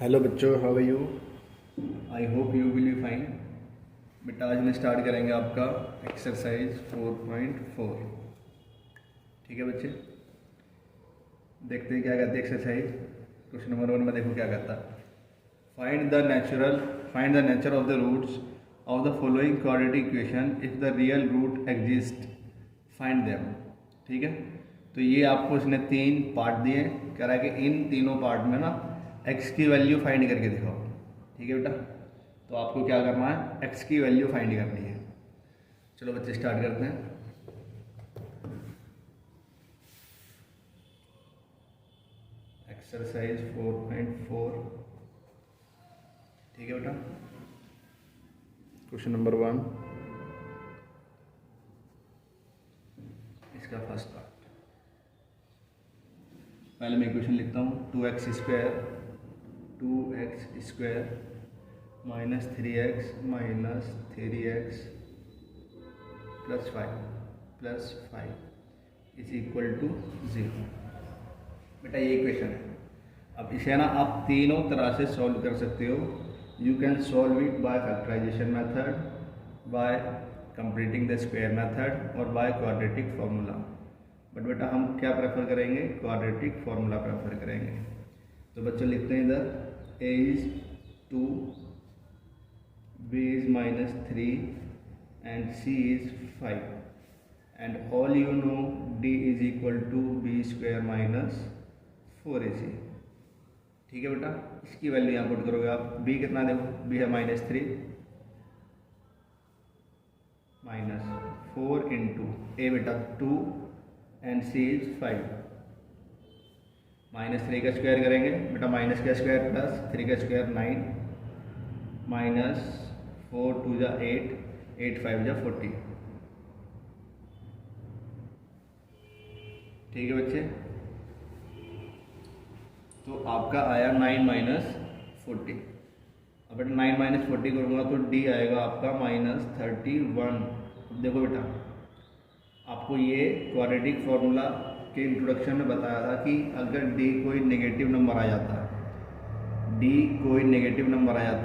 Hello बच्चों, how are you? I hope you will be fine. बेटा आज में स्टार्ट करेंगे आपका एक्सरसाइज 4.4। ठीक है बच्चे, देखते हैं क्या कहते हैं एक्सरसाइज। क्वेश्चन नंबर 1 में देखो क्या कहता है। Find the nature of the roots of the following quadratic equation if the real root exist, find them. ठीक है, तो ये आपको इसने 3 पार्ट दिए। कह रहा है कि इन तीनों पार्ट में ना x की वैल्यू फाइंड करके दिखाओ। ठीक है बेटा, तो आपको क्या करना है, x की वैल्यू फाइंड करनी है। चलो बच्चे स्टार्ट करते हैं। एक्सरसाइज 4.4। ठीक है बेटा, क्वेश्चन नंबर 1 इसका फर्स्ट पार्ट। पहले मैं इक्वेशन लिखता हूँ। 2x square minus 3x plus 5 is equal to 0। बेटा ये इक्वेशन है। अब इसे ना आप तीनों तरह से सॉल्व कर सकते हो। You can solve it by factorisation method, by completing the square method और बाय क्वाड्रेटिक फार्मूला। बट बेटा हम क्या प्रेफर करेंगे, क्वाड्रेटिक फार्मूला प्रेफर करेंगे। तो बच्चों लिखते हैं इधर a is 2, b is -3 and c is 5 and all you know d is equal to b square minus 4ac। ठीक है बेटा, इसकी वैल्यू यहाँ पुट करोगे आप। b कितना देखो, b है -3 -4 इंटू a बेटा 2 एंड c इज 5। -3 का स्क्वायर करेंगे बेटा, माइनस का स्क्वायर प्लस 3 का स्क्वायर 9 माइनस 4 2 जा 8 8 5 जा 40। ठीक है बच्चे, तो आपका आया 9 माइनस 40। अब बेटा 9 माइनस 40 करूँगा तो d आएगा आपका -31। अब देखो बेटा, आपको ये क्वाड्रेटिक फार्मूला के इंट्रोडक्शन में बताया था कि अगर d कोई नेगेटिव नंबर आ जाता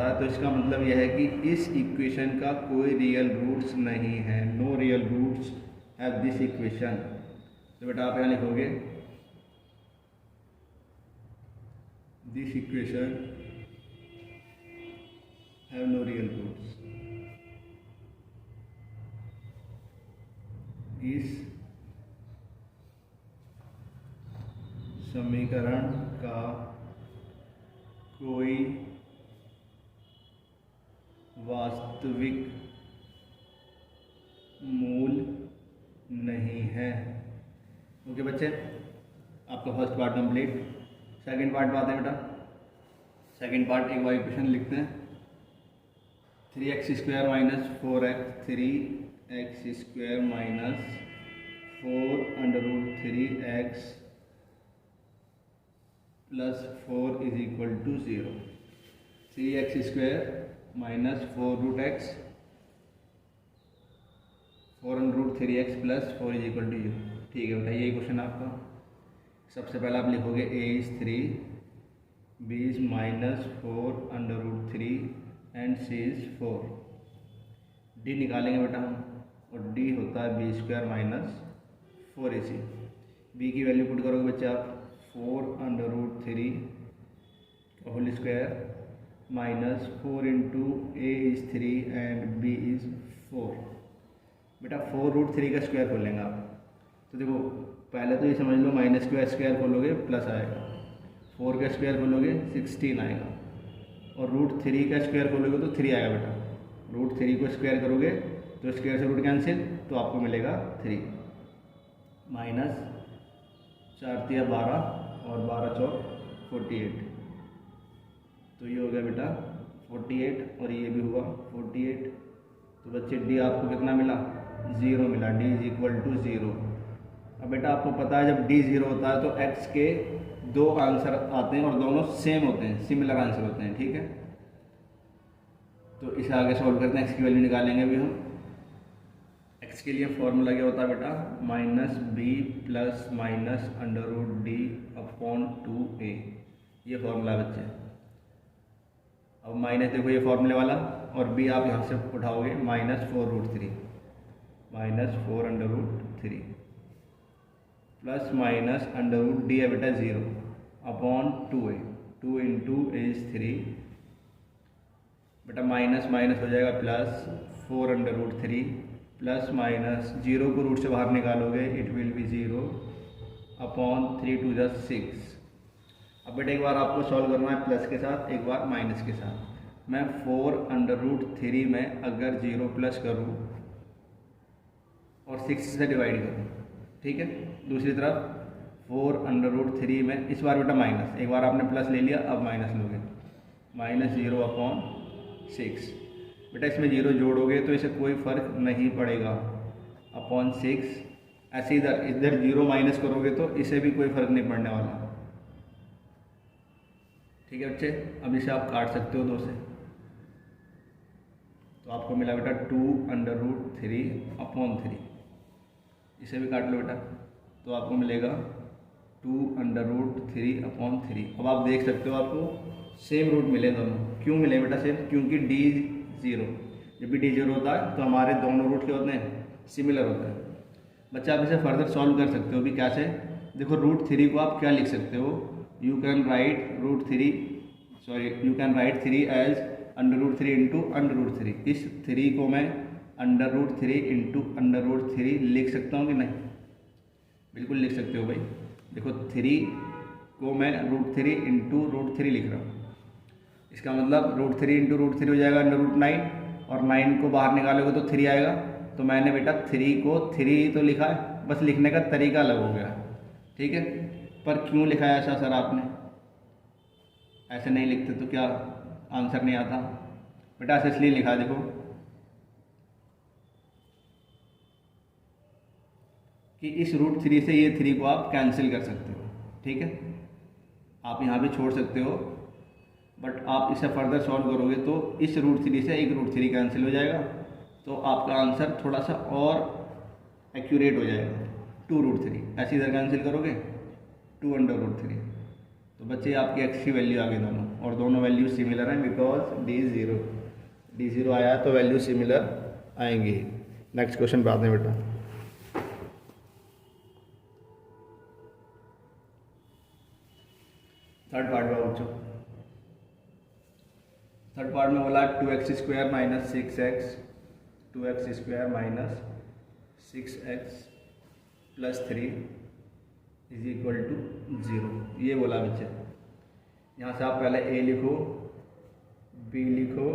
है, तो इसका मतलब यह है कि इस इक्वेशन का कोई रियल रूट्स नहीं है। No real roots have this equation. तो बेटा आप यहाँ लिखोगे this equation have no real roots. इस समीकरण का कोई वास्तविक मूल नहीं है। ओके बच्चे, आपका first part complete. Second part में आते हैं बेटा। सेकंड पार्ट एक बार इक्वेशन लिखते हैं। 3x square minus 4x 3x square minus 4√3x plus 4 is equal to 0। 3x square minus 4√x 4√3x plus 4 is equal to 0। ठीक है बेटा, ये क्वेश्चन आपका। सबसे पहले आप लिखोगे a is 3, b is -4√3 and c is 4। d निकालेंगे बेटा हम, और d होता है b square minus 4ac। b की वैल्यू पुट करोगे बच्चे आप 4√3 whole square minus 4 into a is 3 and b is 4। बेटा 4√3 का स्क्वायर खोलेंगे आप, तो देखो पहले तो ये समझ लो माइनस का स्क्वायर खोलोगे प्लस आएगा, 4 का स्क्वायर खोलोगे 16 आएगा, और √3 का स्क्वायर खोलोगे तो 3 आएगा बेटा। √3 को स्क्वायर करोगे तो स्क्वायर से रूट कैंसिल, तो आपको मिलेगा 3 माइनस 4 तिया 12 और 12 चौक 48। तो ये हो गया बेटा 48 और ये भी हुआ 48। तो बच्चे d आपको कितना मिला, 0 मिला। d is equal to 0। अब बेटा आपको पता है जब d 0 होता है तो x के 2 आंसर आते हैं और दोनों सेम होते हैं, सिमिलर आंसर होते हैं। ठीक है, तो इसे आगे सॉल्व करते हैं। x की वैल्यू निकालेंगे अभी हम। x के लिए फॉर्मूला क्या होता है बेटा, -b plus minus √d upon 2a। ये फॉर्मूला बच्चे। अब माइनस देखो ये फॉर्मूले वाला, और b आप यहाँ से उठाओगे -4√3 -4√3 प्लस माइनस √d है बेटा 0 अपॉन 2a, 2 इंटू एज 3 बेटा माइनस माइनस हो जाएगा प्लस 4√3 प्लस माइनस 0 को रूट से बाहर निकालोगे इट विल बी 0 अपॉन 3 2 जा 6। अब बेटा एक बार आपको सॉल्व करना है प्लस के साथ, एक बार माइनस के साथ। मैं 4√3 में अगर 0 प्लस करूँ और 6 से डिवाइड करूँ, ठीक है, दूसरी तरफ 4√3 में इस बार बेटा माइनस, एक बार आपने प्लस ले लिया अब माइनस लोगे, -0 अपॉन 6। बेटा इसमें 0 जोड़ोगे तो इसे कोई फ़र्क नहीं पड़ेगा, अपॉन 6। ऐसे इधर इधर 0 माइनस करोगे तो इसे भी कोई फ़र्क नहीं पड़ने वाला, ठीक है बच्चे। अब इसे आप काट सकते हो 2 से, तो आपको मिला बेटा 2√3 अपॉन 3। इसे भी काट लो बेटा, तो आपको मिलेगा 2√3 अपॉन 3। अब आप देख सकते हो आपको सेम रूट मिले दोनों। क्यों मिले बेटा सेम? क्योंकि d0, जब भी d0 होता है तो हमारे दोनों रूट क्या होते हैं? सिमिलर होते हैं। बच्चा आप इसे फर्दर सॉल्व कर सकते हो भी कैसे? देखो √3 को आप क्या लिख सकते हो? You can write √3 as √3 into √3। इस 3 को मैं √3 इंटू √3 लिख सकता हूँ कि नहीं? बिल्कुल लिख सकते हो भाई। देखो 3 को मैं √3 इंटू √3 लिख रहा हूँ, इसका मतलब √3 इंटू √3 हो जाएगा √9, और 9 को बाहर निकालोगे तो 3 आएगा। तो मैंने बेटा 3 को 3 तो लिखा है, बस लिखने का तरीका अलग हो गया, ठीक है। पर क्यों लिखा है ऐसा सर आपने? ऐसे नहीं लिखते तो क्या आंसर नहीं आता? बेटा ऐसे इसलिए लिखा है, देखो कि इस √3 से ये 3 को आप कैंसिल कर सकते हो, ठीक है। आप यहाँ पे छोड़ सकते हो, बट आप इसे फर्दर सॉल्व करोगे तो इस √3 से एक √3 कैंसिल हो जाएगा, तो आपका आंसर थोड़ा सा और एक्यूरेट हो जाएगा, 2√3। ऐसे इधर कैंसिल करोगे 2√3, तो बच्चे आपकी x की वैल्यू आ गई दोनों, और दोनों वैल्यू सिमिलर हैं बिकॉज d0 आया तो वैल्यू सिमिलर आएंगी। नेक्स्ट क्वेश्चन बाद में बेटा। थर्ड पार्ट में बच्चों, थर्ड पार्ट में बोला 2x² minus 6x, 2x² minus 6x plus 3 is equal to 0, ये बोला बच्चे। यहाँ से आप पहले a लिखो, b लिखो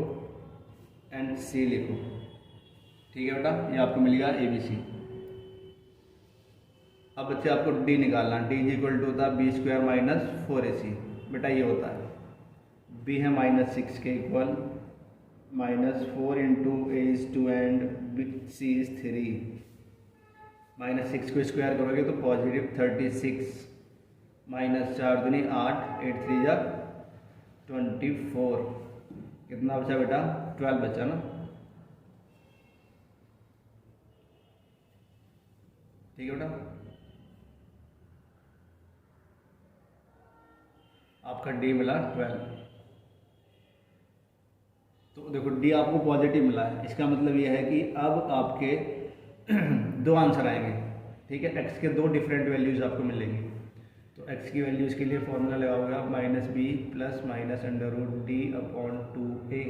एंड c लिखो, ठीक है बेटा। ये आपको मिल गया ABC। अब बच्चे आपको d निकालना, d इज इक्वल टू होता है b² माइनस 4ac। बेटा ये होता है b है -6 के equal, -4 into a is 2 and c is 3। -6 को स्क्वायर करोगे तो पॉजिटिव 36, -4 दूनी 8, 8 3 जा 24। कितना बचा बेटा? 12 बचा ना, ठीक है बेटा। आपका डी मिला 12। तो देखो डी आपको पॉजिटिव मिला है, इसका मतलब यह है कि अब आपके 2 आंसर आएंगे, ठीक है। x के 2 डिफरेंट वैल्यूज आपको मिलेंगी। तो x की वैल्यूज के लिए फॉर्मूला लगाओगे आप -b plus -√d upon 2a।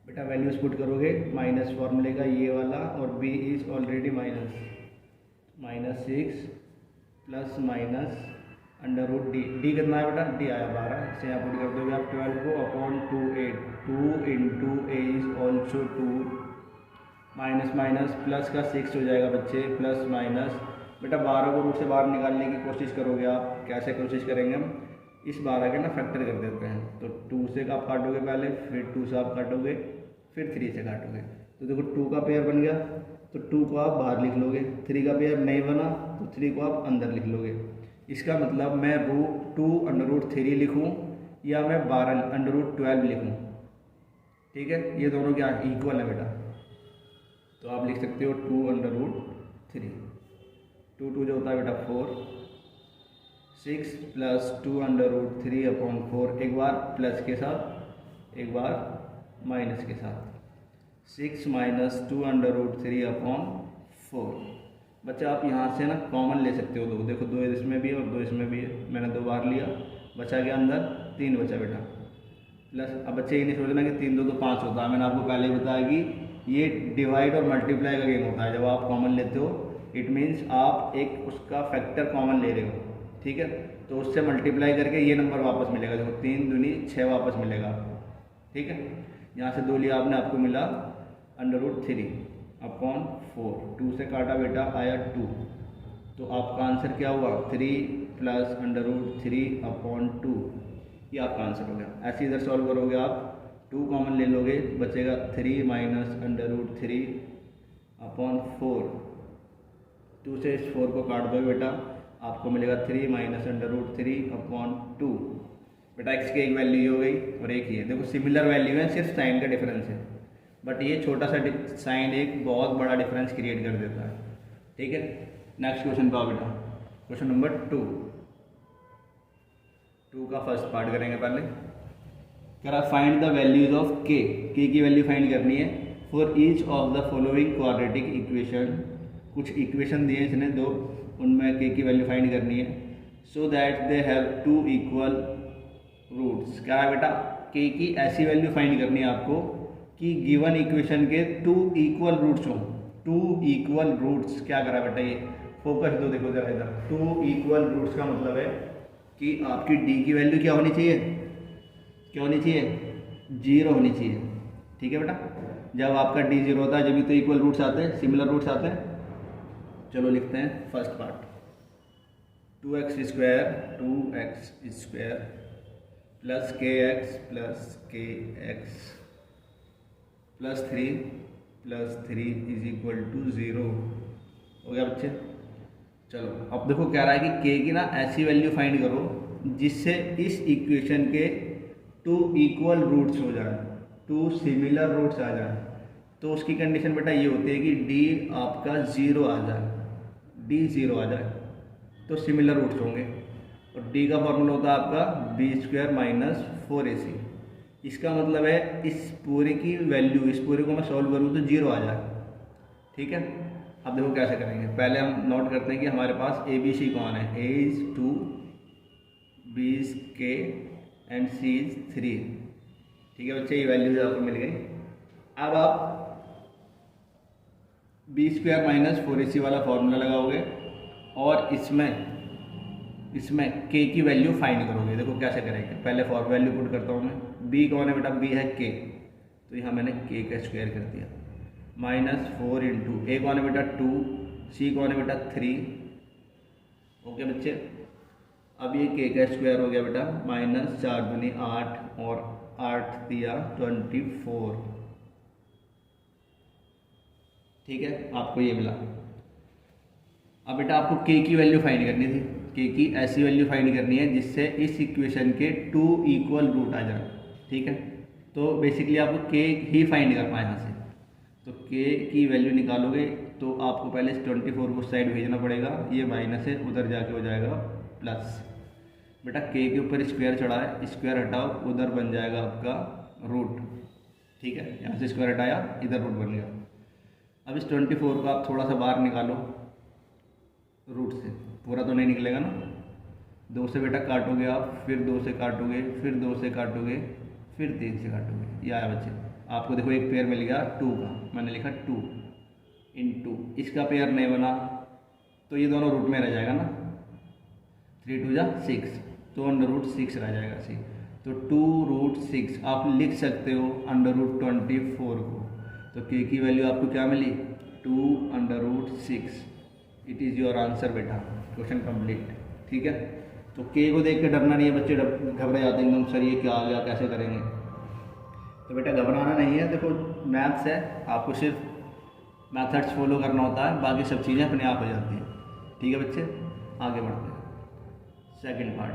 बेटा वैल्यूज पुट करोगे, माइनस फॉर्मूले का ये वाला, और b is already -6 plus -√d। d कितना है बेटा? d आया 12, इसे यहाँ पुट कर दोगे आप 12 को upon 2a। 2 into a is also 2, minus minus plus का 6 हो जाएगा बच्चे, प्लस माइनस। बेटा 12 को रूट से बाहर निकालने की कोशिश करोगे आप। कैसे कोशिश करेंगे हम? इस 12 के ना फैक्टर कर देते हैं। तो 2 से आप काटोगे पहले, फिर 2 से आप काटोगे, फिर 3 से काटोगे। तो देखो 2 का पेयर बन गया, तो 2 को आप बाहर लिख लोगे। 3 का पेयर नहीं बना तो 3 को आप अंदर लिख लोगे। इसका मतलब मैं √2√3 लिखूँ या मैं 12√12 लिखूँ, ठीक है। ये दोनों क्या इक्वल है बेटा, तो आप लिख सकते हो 2√3। 2 जो होता है बेटा 4, 6 प्लस 2√3 अपॉन 4, एक बार प्लस के साथ एक बार माइनस के साथ, 6 माइनस 2√3/4। बच्चा आप यहाँ से ना कॉमन ले सकते हो दो, देखो 2 इसमें भी है और 2 इसमें भी है, मैंने 2 बार लिया, बचा गया अंदर 3 बचा बेटा। प्लस अब बच्चे ये नहीं सोचना कि 3 2 तो 5 होता है, मैंने आपको पहले ही बताया कि ये डिवाइड और मल्टीप्लाई का गेम होता है। जब आप कॉमन लेते हो इट मीन्स आप एक उसका फैक्टर कॉमन ले रहे हो, ठीक है, तो उससे मल्टीप्लाई करके ये नंबर वापस मिलेगा। देखो 3 दूनी 6 वापस मिलेगा आपको, ठीक है। यहाँ से 2 लिया आपने, आपको मिला √3/4। 2 से काटा बेटा आया 2, तो आपका आंसर क्या हुआ 3 + √3/2, ये आपका आंसर हो गया। ऐसे इधर सॉल्व करोगे आप, 2 कॉमन ले लोगे, बचेगा 3 माइनस √3/4। 2 से इस 4 को काट दो बेटा, आपको मिलेगा 3 माइनस √3/2। बेटा x की एक वैल्यू हो गई और एक ही है, देखो सिमिलर वैल्यू है, सिर्फ साइन का डिफरेंस है, बट ये छोटा सा साइन एक बहुत बड़ा डिफरेंस क्रिएट कर देता है, ठीक है। नेक्स्ट क्वेश्चन पे आओ बेटा, क्वेश्चन नंबर 2 का फर्स्ट पार्ट करेंगे पहले। कह रहा फाइंड द वैल्यूज ऑफ के की वैल्यू फाइंड करनी है for each of the following quadratic equation. कुछ इक्वेशन दिए इसने 2, उनमें के की वैल्यू फाइंड करनी है, so that they have 2 equal roots. क्या है बेटा, के की ऐसी वैल्यू फाइंड करनी है आपको कि गिवन इक्वेशन के 2 इक्वल रूट्स हों। 2 इक्वल रूट्स क्या करा बेटा, ये फोकस दो, देखो जरा इधर, 2 इक्वल रूट्स का मतलब है कि आपकी डी की वैल्यू क्या होनी चाहिए, क्या होनी चाहिए, 0 होनी चाहिए, ठीक है बेटा। जब आपका डी 0 होता है जब भी तो इक्वल रूट्स आते हैं, सिमिलर रूट्स आते हैं। चलो लिखते हैं first part, 2x² plus kx plus 3 is equal to 0 हो गया बच्चे। चलो अब देखो कह रहा है कि के की ना ऐसी वैल्यू फाइंड करो जिससे इस इक्वेशन के 2 इक्वल रूट्स हो जाए, 2 सिमिलर रूट्स आ जाए। तो उसकी कंडीशन बेटा ये होती है कि डी आपका 0 आ जाए, डी 0 आ जाए तो सिमिलर रूट्स होंगे। और डी का फॉर्मूला होता है आपका b² - 4ac। इसका मतलब है इस पूरे की वैल्यू, इस पूरे को मैं सॉल्व करूँ तो 0 आ जाए, ठीक है। अब देखो कैसे करेंगे, पहले हम नोट करते हैं कि हमारे पास ए बी सी कौन है, ए इज़ 2, बी इज़ के एंड सी इज़ 3, ठीक है बच्चे, ये वैल्यूज आपको मिल गई। अब आप b² - 4ac वाला फॉर्मूला लगाओगे और इसमें के की वैल्यू फाइंड करोगे। देखो कैसे करेंगे, पहले फॉर वैल्यू पुट करता हूँ मैं, बी कौन है बेटा, बी है के, तो यहाँ मैंने के का स्क्वायर कर दिया, -4 इंटू ए कौन है बेटा 2, सी कौन है बेटा 3, ओके बच्चे। अब ये के का स्क्वायर हो गया बेटा, -4 दूनी 8 और 8 दिया 24, ठीक है, आपको ये मिला। अब बेटा आपको के की वैल्यू फाइंड करनी थी, के की ऐसी वैल्यू फाइंड करनी है जिससे इस इक्वेशन के 2 इक्वल रूट आ जाए, ठीक है। तो बेसिकली आपको के ही फाइंड करना है यहाँ से, तो के की वैल्यू निकालोगे तो आपको पहले 24 को साइड भेजना पड़ेगा, ये माइनस है, उधर जाके हो जाएगा प्लस। बेटा के ऊपर स्क्वायर चढ़ा है, स्क्वायर हटाओ, उधर बन जाएगा आपका रूट, ठीक है, यहाँ से स्क्वायर हटाया, इधर रूट बन गया। अब इस 24 को आप थोड़ा सा बाहर निकालो रूट से, पूरा तो नहीं निकलेगा ना, 2 से बेटा काटोगे आप, फिर 2 से काटोगे, फिर 2 से काटोगे, फिर 3 से काटोगे, ये आया बच्चे। आपको देखो एक पेयर मिल गया 2 का, मैंने लिखा 2 इंटू, इसका पेयर नहीं बना तो ये दोनों रूट में रह जाएगा ना, 3 2 = 6, तो √6 रह जाएगा सी, तो 2√6 आप लिख सकते हो √24 को। तो के की वैल्यू आपको क्या मिली, 2√6, इट इज़ योर आंसर बेटा, क्वेश्चन कंप्लीट, ठीक है। तो के को देख के डरना नहीं है बच्चे, घबरा जाते हैं एकदम, सर ये क्या आ गया, कैसे करेंगे। तो बेटा घबराना नहीं है, देखो मैथ्स है, आपको सिर्फ मैथड्स फॉलो करना होता है, बाकी सब चीज़ें अपने आप हो जाती हैं, ठीक है बच्चे। आगे बढ़ते हैं, सेकंड पार्ट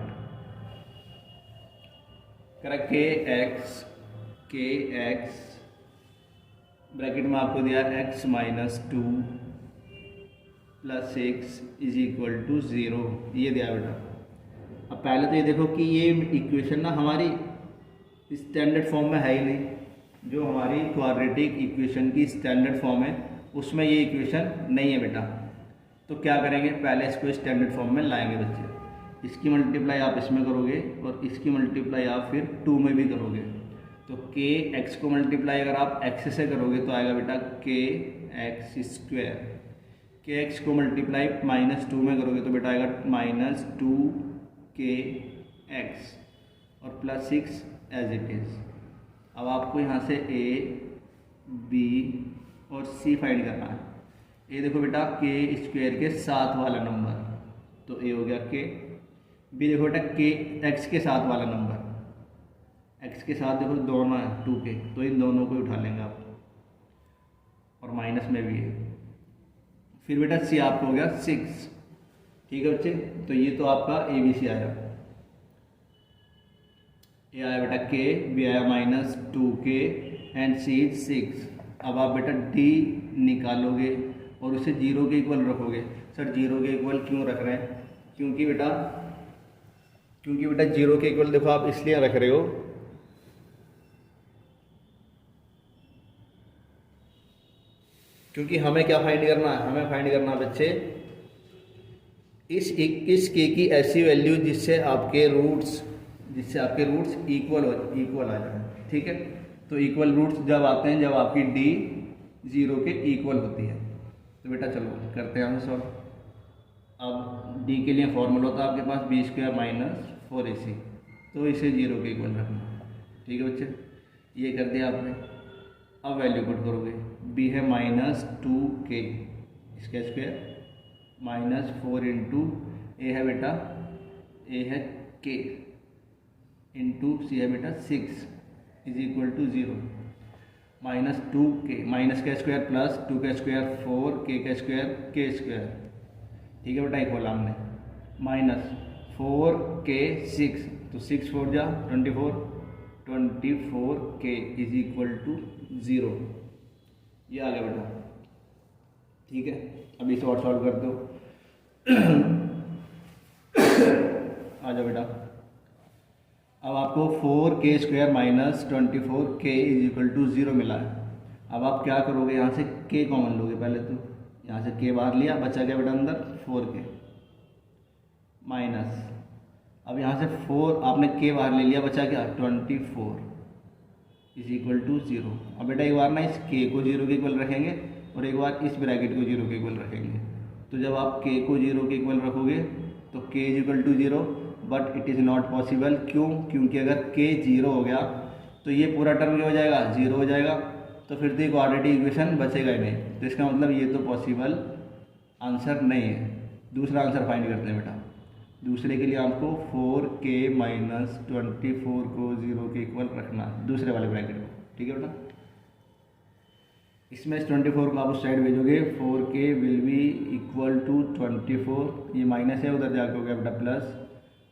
करें के एक्स ब्रैकेट में आपको दिया x - 2 + 6 इज इक्वल टू 0, ये दिया बेटा। अब पहले तो ये देखो कि ये इक्वेशन ना हमारी स्टैंडर्ड फॉर्म में है ही नहीं, जो हमारी क्वाड्रेटिक इक्वेशन की स्टैंडर्ड फॉर्म है उसमें ये इक्वेशन नहीं है बेटा। तो क्या करेंगे, पहले इसको स्टैंडर्ड फॉर्म में लाएंगे बच्चे। इसकी मल्टीप्लाई आप इसमें करोगे और इसकी मल्टीप्लाई आप फिर 2 में भी करोगे। तो के एक्स को मल्टीप्लाई अगर आप एक्स से करोगे तो आएगा बेटा के एक्स स्क्वायर। के एक्स को मल्टीप्लाई -2 में करोगे तो बेटा आएगा -2 के एक्स और +6 एज इट इज़। अब आपको यहाँ से ए बी और सी फाइंड करना है। ए देखो बेटा के स्क्वायर के साथ वाला नंबर, तो ए हो गया के। बी देखो बेटा के एक्स के साथ वाला नंबर, एक्स के साथ देखो दोनों है 2 के, तो इन दोनों को उठा लेंगे आप, और माइनस में भी है। फिर बेटा सी आपको हो गया 6, ठीक है बच्चे। तो ये तो आपका ए बी सी आया। ए आया बेटा के, बी आया -2k एंड सी 6। अब आप बेटा डी निकालोगे और उसे 0 के इक्वल रखोगे। सर 0 के इक्वल क्यों रख रहे हैं? क्योंकि बेटा 0 के इक्वल देखो आप इसलिए रख रहे हो क्योंकि हमें क्या फाइंड करना है, हमें फाइंड करना है बच्चे इस के की ऐसी वैल्यू जिससे आपके रूट्स इक्वल आ जाए, ठीक है। तो इक्वल रूट्स जब आते हैं जब आपकी डी 0 के इक्वल होती है। तो बेटा चलो करते हैं हम सॉल्व। अब डी के लिए फॉर्मूला होता है आपके पास b² - 4ac, तो इसे 0 के इक्वल रखना, ठीक है बच्चे। ये कर दिया आपने। अब वैल्यू पुट करोगे, b है -2k इसका स्क्वायर -4 इंटू ए है बेटा ए है k इंटू सी है बेटा 6 is equal to 0। -2k minus का स्क्वायर प्लस 2 का स्क्वायर 4 k का स्क्वायर k स्क्वायर, ठीक है बेटा। एक बोला हमने -4k 6, तो 6 4 जा 24k इज इक्वल टू 0। ये आ गया बेटा, ठीक है। अब इसे और सॉल्व कर दो। आ जाओ बेटा। अब आपको 4k² - 24k is equal to 0 मिला है। अब आप क्या करोगे, यहाँ से k कॉमन लोगे। पहले तो यहाँ से k बाहर लिया, बचा गया बेटा अंदर 4k माइनस। अब यहाँ से 4 आपने k बाहर ले लिया, बचा क्या 24 इज इक्वल टू 0। अब बेटा एक बार ना इस k को 0 के इक्वल रखेंगे और एक बार इस ब्रैकेट को 0 के इक्वल रखेंगे। तो जब आप k को 0 के इक्वल रखोगे तो k is equal to 0, but it is not possible. क्यों? क्योंकि अगर k 0 हो गया तो ये पूरा टर्म क्या हो जाएगा, 0 हो जाएगा। तो फिर तो ये क्वाड्रेटिक इक्वेशन बचेगा ही नहीं। तो इसका मतलब ये तो पॉसिबल आंसर नहीं है। दूसरा आंसर फाइंड करते हैं बेटा। दूसरे के लिए आपको 4k - 24 को 0 के इक्वल रखना, दूसरे वाले ब्रैकेट को, ठीक है बेटा। इसमें 24 को आप उस साइड भेजोगे, 4k will be equal to 24, ये माइनस है उधर जाके हो गया बेटा plus,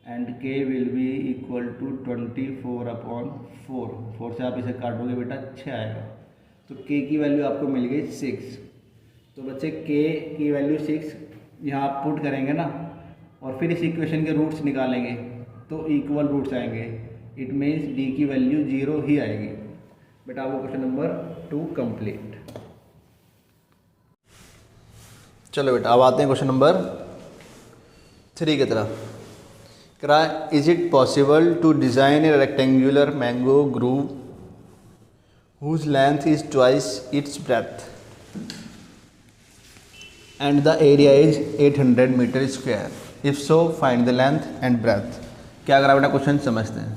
and k will be equal to 24/4। 4 से आप इसे काटोगे बेटा 6 आएगा। तो k की वैल्यू आपको मिल गई 6। तो बच्चे k की वैल्यू 6 यहाँ आप पुट करेंगे ना, और फिर इस इक्वेशन के रूट्स निकालेंगे तो इक्वल रूट्स आएंगे। इट मीन्स d की वैल्यू 0 ही आएगी बेटा। आपको क्वेश्चन नंबर 2 कंप्लीट। चलो बेटा अब आते हैं क्वेश्चन नंबर 3 की तरफ। Is it possible to design a rectangular mango grove whose length is twice its breadth and the area is 800 meter square? If so, find the length and breadth. क्या करा बेटा, क्वेश्चन समझते हैं।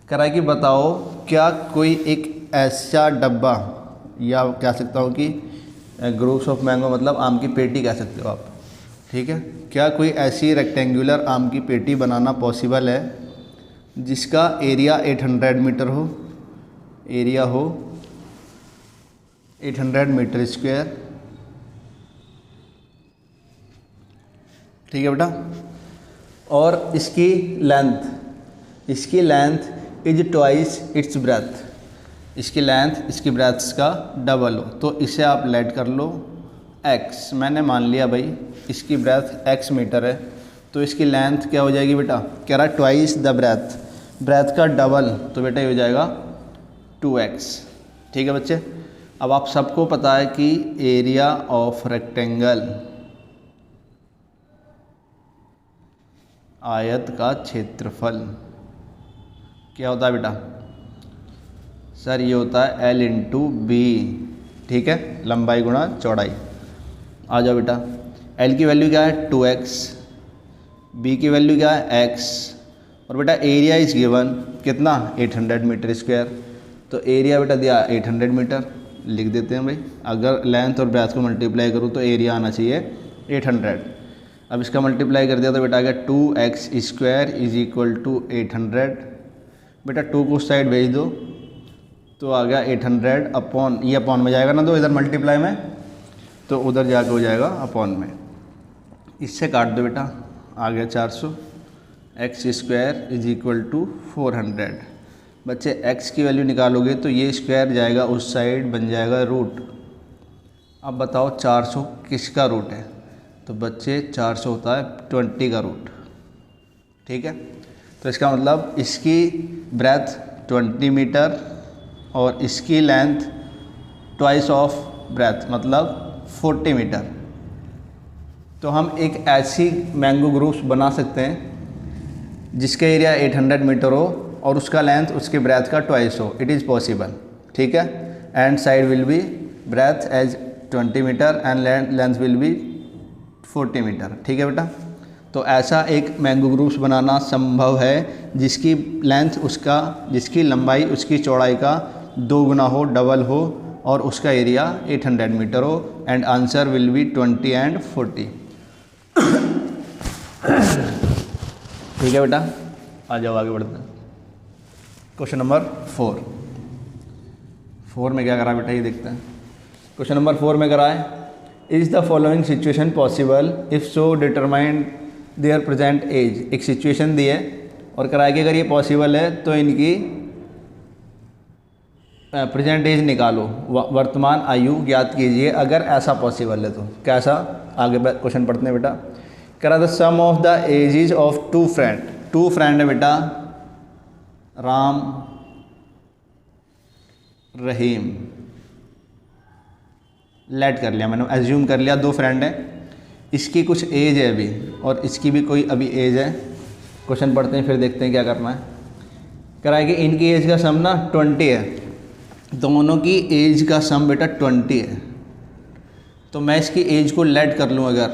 करा कि बताओ क्या कोई एक ऐसा डब्बा, या कह सकता हूँ कि ग्रूव्स ऑफ मैंगो मतलब आम की पेटी कह सकते हो आप, ठीक है। क्या कोई ऐसी रेक्टेंगुलर आम की पेटी बनाना पॉसिबल है जिसका एरिया 800 मीटर हो, एरिया हो 800 मीटर स्क्वायर, ठीक है बेटा। और इसकी length is twice its breath, इसकी लेंथ इसकी ब्रेथ का डबल हो। तो इसे आप लेट कर लो x। मैंने मान लिया भाई इसकी ब्रेथ x मीटर है, तो इसकी लेंथ क्या हो जाएगी बेटा, कह रहा ट्वाइस द ब्रेथ। ब्रेथ का डबल तो बेटा ये हो जाएगा 2x। ठीक है बच्चे। अब आप सबको पता है कि एरिया ऑफ रेक्टेंगल, आयत का क्षेत्रफल क्या होता है बेटा? सर ये होता है L इंटू बी। ठीक है, लंबाई गुणा चौड़ाई। आ जाओ बेटा, L की वैल्यू क्या है 2x, B की वैल्यू क्या है x, और बेटा एरिया इज गिवन कितना 800 मीटर स्क्वायर। तो एरिया बेटा दिया 800 मीटर, लिख देते हैं भाई। अगर लेंथ और ब्रेथ को मल्टीप्लाई करूँ तो एरिया आना चाहिए 800। अब इसका मल्टीप्लाई कर दिया तो बेटा आ गया 2x square is equal to 800। बेटा 2 को उस साइड भेज दो तो आ गया 800 अपॉन, ये अपॉन में जाएगा ना, दो इधर मल्टीप्लाई में तो उधर जाकर हो जाएगा अपॉन में। इससे काट दो बेटा, आ गया 400। X square is equal to 400। बच्चे x की वैल्यू निकालोगे तो ये स्क्वायर जाएगा उस साइड, बन जाएगा रूट। अब बताओ 400 किसका रूट है? तो बच्चे 400 होता है 20 का रूट। ठीक है, तो इसका मतलब इसकी ब्रेथ 20 मीटर और इसकी लेंथ ट्वाइस ऑफ ब्रेथ मतलब 40 मीटर। तो हम एक ऐसी मैंगो ग्रुप्स बना सकते हैं जिसका एरिया 800 मीटर हो और उसका लेंथ उसके ब्रेथ का ट्वाइस हो। It is possible. ठीक है, and side will be breadth as 20 metre and length will be 40 metre. ठीक है बेटा, तो ऐसा एक मैंगो ग्रुप्स बनाना संभव है जिसकी लेंथ उसका, जिसकी लंबाई उसकी चौड़ाई का 2 गुना हो, डबल हो, और उसका एरिया 800 मीटर हो। And answer will be 20 and 40। ठीक है बेटा, आ जाओ आगे बढ़ते हैं। क्वेश्चन नंबर 4 में क्या करा बेटा ये देखते हैं। क्वेश्चन नंबर 4 में करा है, is the following situation possible if so determine their present age. एक सिचुएशन दी है और कराया कि अगर ये पॉसिबल है तो इनकी प्रेजेंट एज निकालो, वर्तमान आयु ज्ञात कीजिए अगर ऐसा पॉसिबल है तो। कैसा? आगे क्वेश्चन पढ़ते हैं बेटा। करा the sum of the ages of 2 friend. 2 friend है बेटा, राम रहीम। लेट कर लिया मैंने, एज्यूम कर लिया 2 फ्रेंड हैं, इसकी कुछ एज है अभी और इसकी भी कोई अभी एज है। क्वेश्चन पढ़ते हैं फिर देखते हैं क्या करना है। कराए कि इनकी एज का सम ना 20 है, दोनों की एज का सम बेटा 20 है। तो मैं इसकी एज को लेट कर लूँ अगर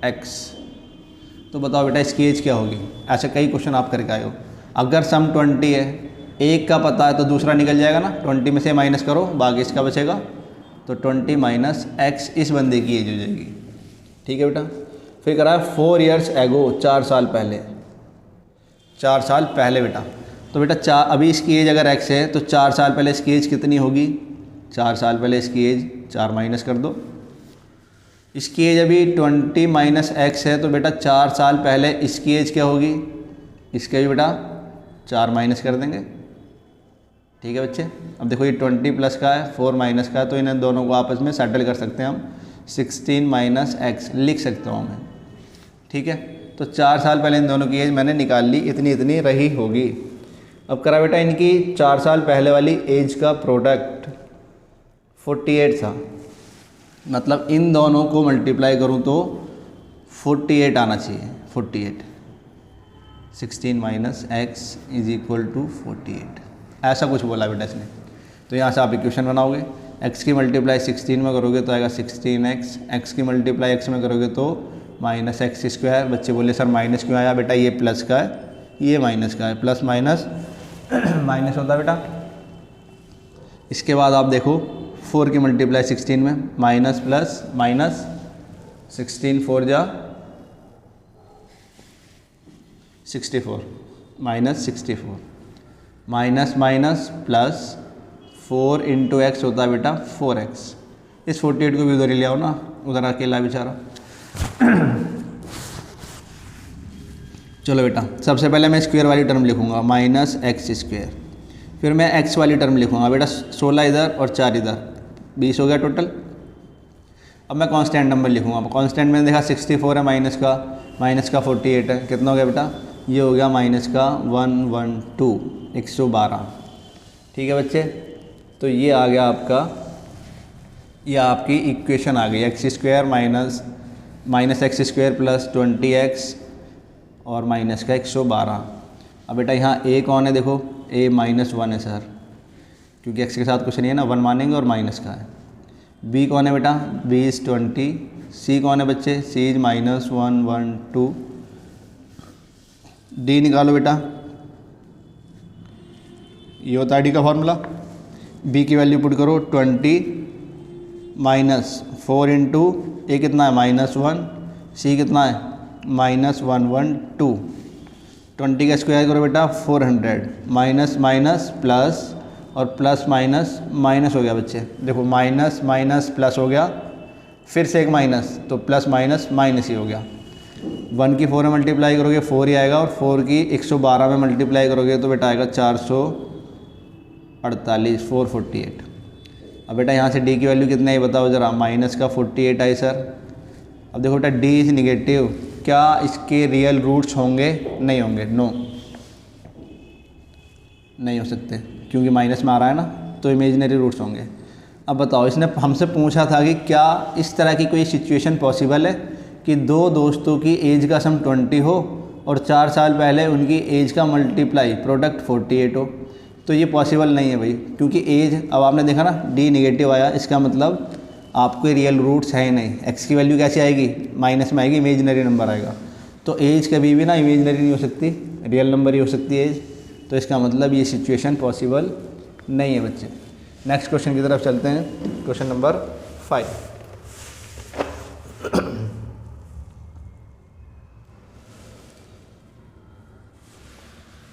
x, तो बताओ बेटा इसकी एज क्या होगी। ऐसे कई क्वेश्चन आप करके आए हो। अगर सम 20 है, एक का पता है तो दूसरा निकल जाएगा ना, 20 में से माइनस करो, बाकी इसका बचेगा, तो 20 माइनस x इस बंदे की एज हो जाएगी। ठीक है बेटा, फिर करा 4 ईयर्स एगो, 4 साल पहले। 4 साल पहले बेटा, तो बेटा अभी इसकी एज अगर x है तो 4 साल पहले इसकी एज कितनी होगी? 4 साल पहले इसकी एज 4 माइनस कर दो। इसकी एज अभी 20 माइनस x है, तो बेटा 4 साल पहले इसकी एज क्या होगी? इसके भी बेटा 4 माइनस कर देंगे। ठीक है बच्चे, अब देखो ये 20 प्लस का है, 4 माइनस का है, तो इन्हें दोनों को आपस में सेटल कर सकते हैं हम। 16 माइनस x लिख सकता हूँ मैं। ठीक है, तो 4 साल पहले इन दोनों की एज मैंने निकाल ली, इतनी इतनी रही होगी। अब करा बेटा इनकी 4 साल पहले वाली एज का प्रोडक्ट 48 था, मतलब इन दोनों को मल्टीप्लाई करूँ तो 48 आना चाहिए। 48 16 minus X is equal to 48, ऐसा कुछ बोला बेटा इसने। तो यहाँ से आप इक्वेशन बनाओगे, x की मल्टीप्लाई 16 में करोगे तो आएगा 16x, x की मल्टीप्लाई x में करोगे तो माइनस एक्स स्क्वायर। बच्चे बोले सर माइनस क्यों आया? बेटा ये प्लस का है, ये माइनस का है, प्लस माइनस माइनस होता है बेटा। इसके बाद आप देखो 4 की मल्टीप्लाई 16 में, माइनस प्लस माइनस, 16 4 जा 64, minus 64, minus minus plus 4 into x होता है बेटा 4x। इस 48 को भी उधर ही ले आओ ना, उधर अकेला बेचारा। चलो बेटा, सबसे पहले मैं स्क्वायर वाली टर्म लिखूंगा, माइनस एक्स स्क्वायर। फिर मैं एक्स वाली टर्म लिखूंगा बेटा, 16 इधर और 4 इधर, 20 हो गया टोटल। अब मैं कांस्टेंट नंबर लिखूंगा। कांस्टेंट मैंने देखा 64 है, माइनस का 48 है, कितना हो गया बेटा ये हो गया माइनस का 112 112। ठीक है बच्चे, तो ये आ गया आपका, ये आपकी इक्वेशन आ गई x square minus x square plus 20x और माइनस का 112। अब बेटा यहाँ ए कौन है, देखो ए -1 है सर, क्योंकि एक्स के साथ कुछ नहीं है ना, 1 मानेंगे और माइनस का है। बी कौन है बेटा, बी इज़ 20। सी कौन है बच्चे, सी इज़ -112। डी निकालो बेटा, ये होता है डी का फॉर्मूला। बी की वैल्यू पुट करो 20 -4 इंटू ए कितना है -1, सी कितना है -112। 20 का स्क्वायर करो बेटा 400, माइनस माइनस प्लस और प्लस माइनस माइनस हो गया बच्चे, देखो माइनस माइनस प्लस हो गया, फिर से एक माइनस, तो प्लस माइनस माइनस ही हो गया। 1 की 4 में मल्टीप्लाई करोगे 4 ही आएगा, और 4 की 112 में मल्टीप्लाई करोगे तो बेटा आएगा 448 448। अब बेटा यहाँ से डी की वैल्यू कितना है बताओ ज़रा, माइनस का 48 आई सर। अब देखो बेटा डी इज़ निगेटिव, क्या इसके रियल रूट्स होंगे, नहीं होंगे, नो नहीं हो सकते, क्योंकि माइनस में आ रहा है ना, तो इमेजिनरी रूट्स होंगे। अब बताओ, इसने हमसे पूछा था कि क्या इस तरह की कोई सिचुएशन पॉसिबल है कि दो दोस्तों की एज का सम 20 हो और 4 साल पहले उनकी एज का मल्टीप्लाई प्रोडक्ट 48 हो। तो ये पॉसिबल नहीं है भाई, क्योंकि एज, अब आपने देखा ना डी निगेटिव आया, इसका मतलब आपके रियल रूट्स है ही नहीं। एक्स की वैल्यू कैसे आएगी, माइनस में आएगी, इमेजिनरी नंबर आएगा। तो एज कभी भी ना इमेजिनरी नहीं हो सकती, रियल नंबर ही हो सकती है एज। तो इसका मतलब ये सिचुएशन पॉसिबल नहीं है बच्चे। नेक्स्ट क्वेश्चन की तरफ चलते हैं, क्वेश्चन नंबर 5।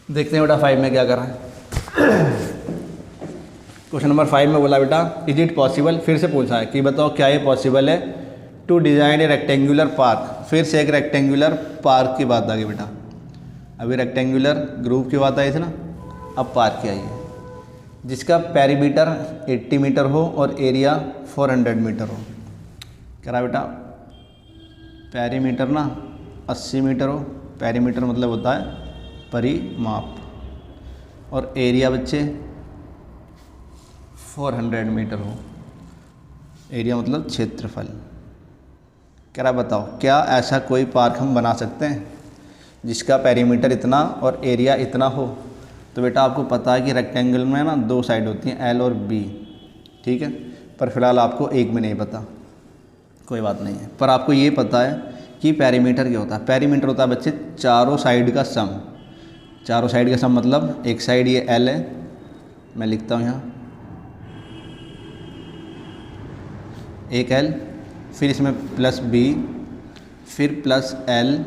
देखते हैं बेटा 5 में क्या कर रहा है। क्वेश्चन नंबर 5 में बोला बेटा इज इट पॉसिबल, फिर से पूछा है कि बताओ क्या ये पॉसिबल है to design a rectangular park. फिर से एक रेक्टेंगुलर पार्क की बात आ गई बेटा, अभी रेक्टेंगुलर ग्रुप की बात आई थी ना, अब पार्क की आई है, जिसका पेरीमीटर 80 मीटर हो और एरिया 400 मीटर हो। कह रहा बेटा पेरीमीटर ना 80 मीटर हो, पेरीमीटर मतलब होता है परिमाप, और एरिया बच्चे 400 मीटर हो, एरिया मतलब क्षेत्रफल। कह रहा बताओ क्या ऐसा कोई पार्क हम बना सकते हैं जिसका पेरीमीटर इतना और एरिया इतना हो। तो बेटा आपको पता है कि रेक्टेंगल में ना 2 साइड होती हैं, एल और बी, ठीक है, पर फिलहाल आपको एक में नहीं पता, कोई बात नहीं है, पर आपको ये पता है कि पेरीमीटर क्या होता है। पेरीमीटर होता है बच्चे चारों साइड का सम। चारों साइड का सम मतलब एक साइड ये एल है, मैं लिखता हूँ यहाँ एक एल, फिर इसमें प्लस बी, फिर प्लस एल,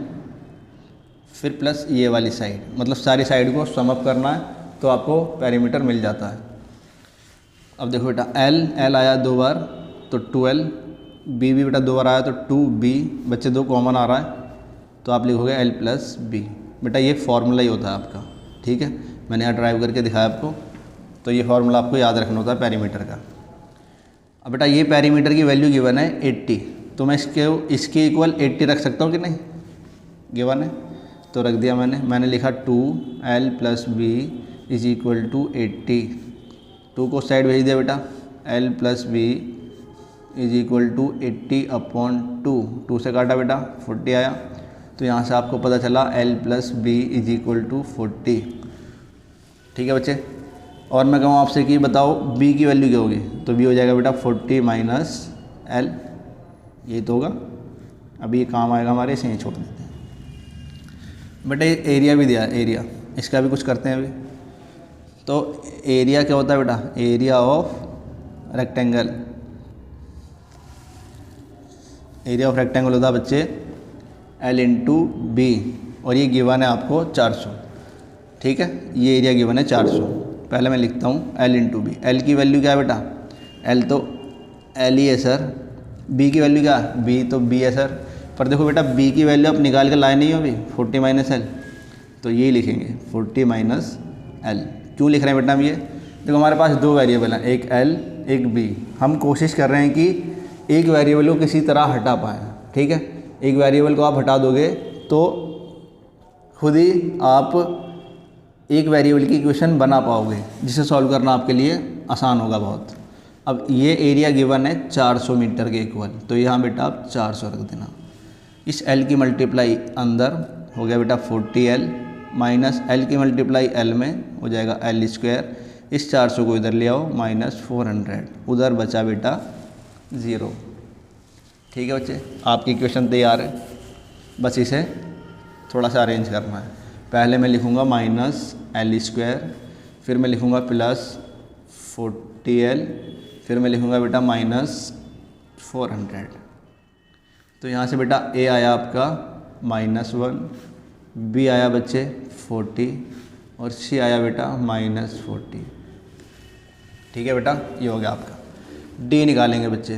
फिर प्लस ये वाली साइड, मतलब सारी साइड को सम अप करना है तो आपको पेरीमीटर मिल जाता है। अब देखो बेटा एल आया 2 बार तो 12, बी भी बेटा 2 बार आया तो 2b, बच्चे 2 कॉमन आ रहा है तो आप लिखोगे l प्लस बी। बेटा ये फार्मूला ही होता है आपका, ठीक है, मैंने यहाँ ड्राइव करके दिखाया आपको, तो ये फार्मूला आपको याद रखना होता है पेरीमीटर का। अब बेटा ये पेरीमीटर की वैल्यू गिवन है 80, तो मैं इसके इक्वल 80 रख सकता हूँ कि नहीं, गिवन है तो रख दिया मैंने लिखा 2l plus B is equal to 80। 2 को साइड भेज दिया बेटा, l plus B is equal to 80/2, 2 से काटा बेटा 40 आया, तो यहाँ से आपको पता चला l plus B is equal to 40। ठीक है बच्चे, और मैं कहूँ आपसे कि बताओ b की वैल्यू क्या होगी, तो b हो जाएगा बेटा 40 माइनस l, यही तो होगा। अभी ये काम आएगा हमारे, इसे छोड़ देते हैं बेटा। ये एरिया भी दिया है, एरिया इसका भी कुछ करते हैं अभी। तो एरिया क्या होता है बेटा, area of rectangle, area of rectangle होता है बच्चे l इंटू बी, और ये गिवन है आपको 400, ठीक है, ये एरिया गिवन है 400। पहले मैं लिखता हूँ l इंटू बी, एल की वैल्यू क्या है बेटा, l तो l ही है सर, b की वैल्यू क्या है, b तो b है सर, पर देखो बेटा b की वैल्यू आप निकाल के लाए नहीं हो अभी, 40 माइनस एल, तो ये लिखेंगे 40 माइनस एल। क्यों लिख रहे हैं बेटा हम ये, देखो हमारे पास 2 वेरिएबल हैं, एक l एक b, हम कोशिश कर रहे हैं कि एक वेरिएबल को किसी तरह हटा पाएँ, ठीक है। एक वेरिएबल को आप हटा दोगे तो खुद ही आप एक वेरिएबल की इक्वेशन बना पाओगे, जिसे सॉल्व करना आपके लिए आसान होगा बहुत। अब ये एरिया गिवन है 400 मीटर के इक्वल, तो यहाँ बेटा आप 400 रख देना। इस L की मल्टीप्लाई अंदर हो गया बेटा 40L माइनस L की मल्टीप्लाई L में हो जाएगा L स्क्वायर। इस 400 को इधर ले आओ माइनस 400, उधर बचा बेटा 0। ठीक है बच्चे, आपकी इक्वेशन तैयार है, बस इसे थोड़ा सा अरेंज करना है। पहले मैं लिखूँगा माइनस L स्क्वायर, फिर मैं लिखूँगा प्लस 40L, फिर मैं लिखूँगा बेटा माइनस 400। तो यहाँ से बेटा A आया आपका -1, B आया बच्चे 40 और C आया बेटा -40। ठीक है बेटा, ये हो गया आपका। D निकालेंगे बच्चे।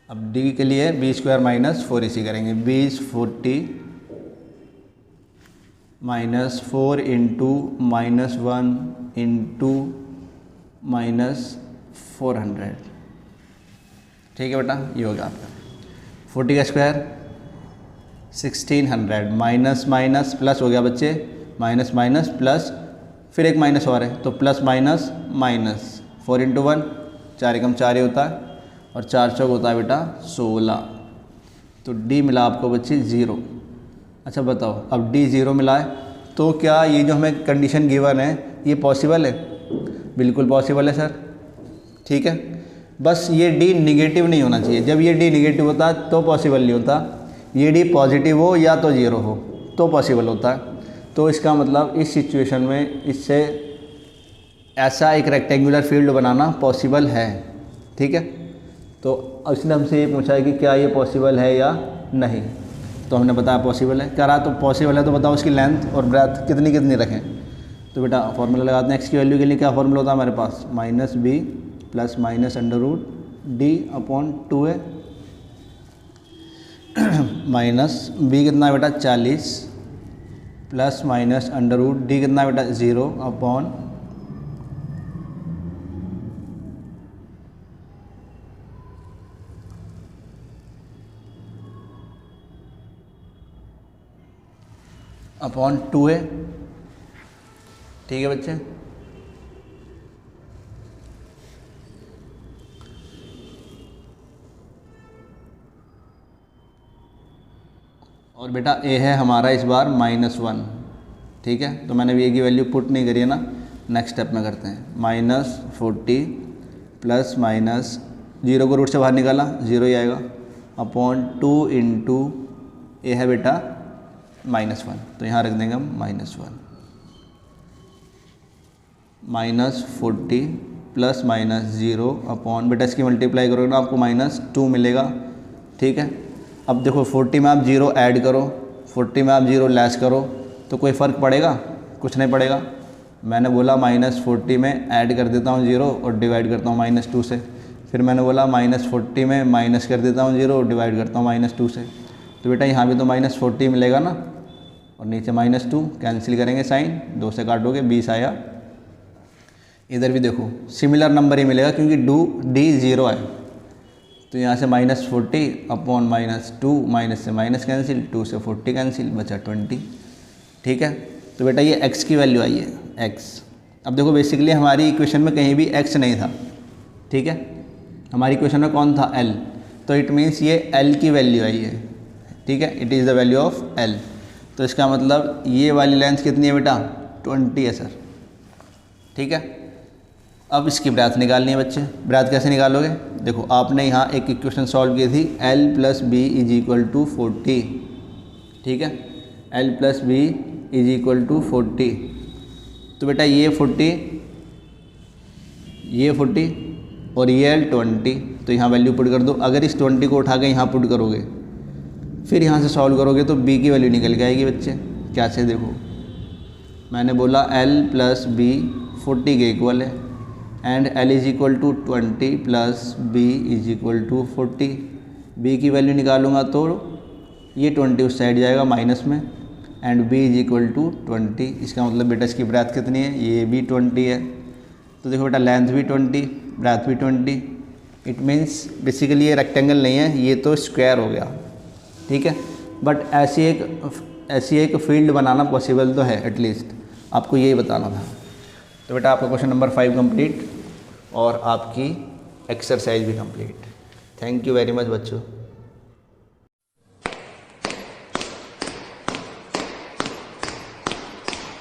अब D के लिए B स्क्वायर माइनस 4AC करेंगे। B is 40 minus 4 into -1 into -400। ठीक है बेटा, ये हो गया आपका। 40 का स्क्वायर 1600, माइनस माइनस प्लस हो गया बच्चे, माइनस माइनस प्लस, फिर एक माइनस और है तो प्लस माइनस माइनस। 4 इंटू 1 4 एकम 4 ही होता है और 4 चौक होता है बेटा 16। तो D मिला आपको बच्चे 0। अच्छा बताओ, अब D 0 मिला है तो क्या ये जो हमें कंडीशन गिवन है ये पॉसिबल है? बिल्कुल पॉसिबल है सर। ठीक है, बस ये D निगेटिव नहीं होना चाहिए। जब ये D निगेटिव होता है तो पॉसिबल नहीं होता, ये D पॉजिटिव हो या तो 0 हो तो पॉसिबल होता है। तो इसका मतलब इस सिचुएशन में इससे ऐसा एक रेक्टेंगुलर फील्ड बनाना पॉसिबल है। ठीक है, तो उसने हमसे ये पूछा है कि क्या ये पॉसिबल है या नहीं, तो हमने बताया पॉसिबल है। करा तो पॉसिबल है, तो बताओ उसकी लेंथ और ब्रेथ कितनी कितनी रखें। तो बेटा फॉर्मूला लगाते हैं। एक्स की वैल्यू के लिए क्या फॉर्मूला होता है हमारे पास, -b plus minus √d/2a minus b कितना है बेटा 40 प्लस माइनस √d कितना है बेटा 0/2a। ठीक है बच्चे, और बेटा a है हमारा इस बार -1। ठीक है, तो मैंने a की वैल्यू पुट नहीं करी है ना, नेक्स्ट स्टेप में करते हैं। -40 प्लस माइनस 0 को रूट से बाहर निकाला 0 ही आएगा /2 इंटू a है बेटा -1, तो यहाँ रख देंगे हम -1। -40 प्लस माइनस 0 अपॉन बेटा इसकी मल्टीप्लाई करोगे ना आपको -2 मिलेगा। ठीक है, अब देखो 40 में आप 0 ऐड करो, 40 में आप 0 लेस करो, तो कोई फ़र्क पड़ेगा? कुछ नहीं पड़ेगा। मैंने बोला -40 में ऐड कर देता हूँ 0 और डिवाइड करता हूँ -2 से, फिर मैंने बोला -40 में माइनस कर देता हूँ 0 और डिवाइड करता हूँ -2 से। तो बेटा यहाँ भी तो -40 मिलेगा ना, और नीचे -2 कैंसिल करेंगे साइन, 2 से काटोगे 20 आया। इधर भी देखो सिमिलर नंबर ही मिलेगा क्योंकि D 0 है, तो यहाँ से -40 अपॉन -2 माइनस से माइनस कैंसिल, 2 से 40 कैंसिल, बचा 20। ठीक है, तो बेटा ये x की वैल्यू आई है x। अब देखो बेसिकली हमारी इक्वेशन में कहीं भी x नहीं था। ठीक है, हमारी इक्वेशन में कौन था L, तो इट मीन्स ये L की वैल्यू आई है। ठीक है, it is the value of L। तो इसका मतलब ये वाली लेंथ कितनी है बेटा 20 है सर। ठीक है, अब इसकी ब्रैथ निकालनी है बच्चे। ब्रैथ कैसे निकालोगे? देखो आपने यहाँ एक इक्वेशन सॉल्व की थी L + B = 40। ठीक है, L + B = 40। तो बेटा ये 40 और ये L 20, तो यहाँ वैल्यू पुट कर दो। अगर इस 20 को उठा के यहाँ पुट करोगे फिर यहाँ से सॉल्व करोगे तो B की वैल्यू निकल के आएगी बच्चे। कैसे? देखो मैंने बोला L + B 40 के इक्वल है and L = 20 plus B = 40। B की वैल्यू निकालूंगा तो ये 20 उस साइड जाएगा माइनस में एंड B = 20। इसका मतलब बेटा इसकी ब्रेथ कितनी है, ये भी 20 है। तो देखो बेटा लेंथ भी 20, ब्रेथ भी 20। इट मीन्स बेसिकली ये रेक्टेंगल नहीं है, ये तो स्क्वायर हो गया। ठीक है, बट ऐसी एक फील्ड बनाना पॉसिबल तो है, एटलीस्ट आपको यही बताना था। तो बेटा आपका क्वेश्चन नंबर 5 कंप्लीट और आपकी एक्सरसाइज भी complete. Thank you very much बच्चों।